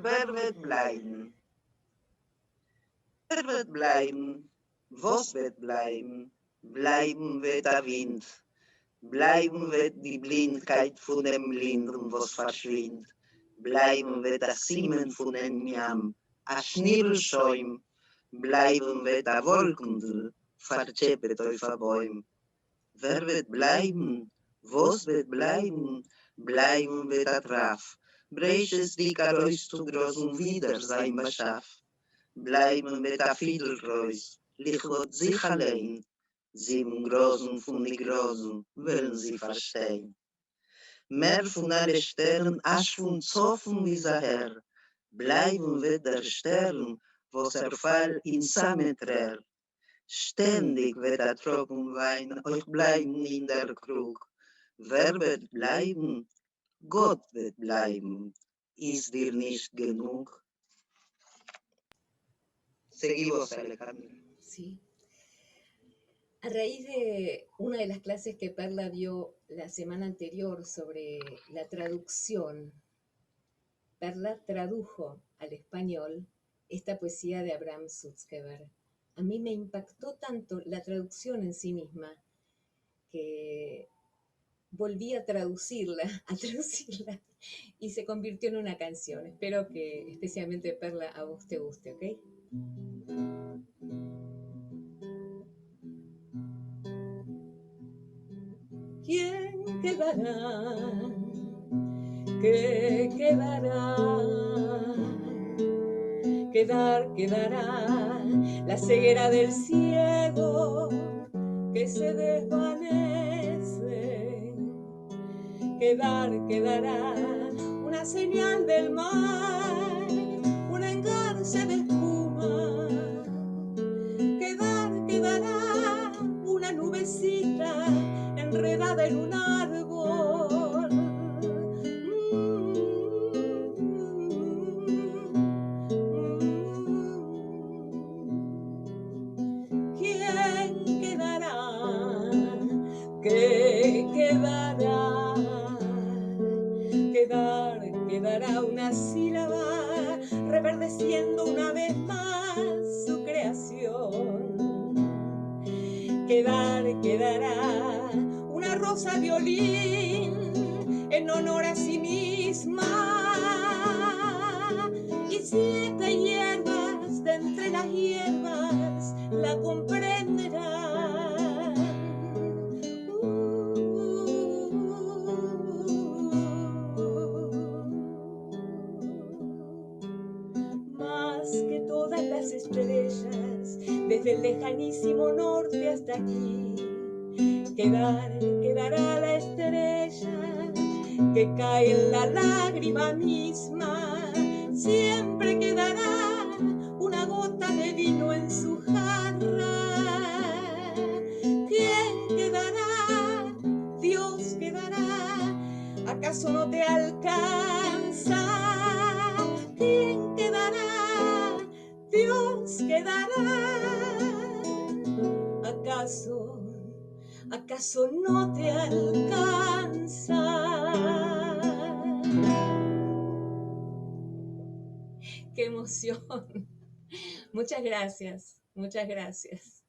Wer wird bleiben? Wer wird bleiben? Was wird bleiben? Bleiben wird der Wind. Bleiben wird die Blindheit von dem Blinden, was verschwindet. Bleiben wird das Simmen von dem Jam, a Schnirrschäum. Bleiben wird der Wolkendl, verzeppet auf a Bäum. Wer wird bleiben? Was wird bleiben? Bleiben wird der Traf. Breches dicker Reus zu großen wieder sein Beschaff. Bleiben wird der Fiedelreus, lichot sich allein. 7 Großen von die Großen wollen sie verstehen. Mehr von alle Sternen, als von Zoffen wie sie her. Bleiben wird der Stern, was Fall in Sameträr. Ständig wird der Trockenwein euch bleiben in der Krug. Wer wird bleiben? Gott wird bleiben. Ist dir nicht genug? Seguimos, Alejandro. Sí. A raíz de una de las clases que Perla dio la semana anterior sobre la traducción, Perla tradujo al español esta poesía de Abraham Sutzkever. A mí me impactó tanto la traducción en sí misma que volví a traducirla, y se convirtió en una canción. Espero que especialmente Perla a vos te guste, ¿ok? ¿Quién quedará? ¿Qué quedará? Quedará la ceguera del ciego que se desvanece. Quedará una señal del mar, un engarce de espuma. Quedará una nubecita enredada en un árbol. ¿Quién quedará? ¿Qué quedará? Quedará una sílaba reverdeciendo una vez más su creación. Quedará una rosa violín en honor a sí misma. Y 7 hierbas de entre las hierbas la comprenderán. Más que todas las estrellas, desde el lejanísimo norte hasta aquí, quedará la estrella que cae en la lágrima misma. Siempre quedará una gota de vino en su jarra. ¿Quién quedará? Dios quedará. ¿Acaso no te alcanza? ¿Quién quedará? Dios quedará. ¿Acaso no te alcanza? ¡Qué emoción! Muchas gracias, muchas gracias.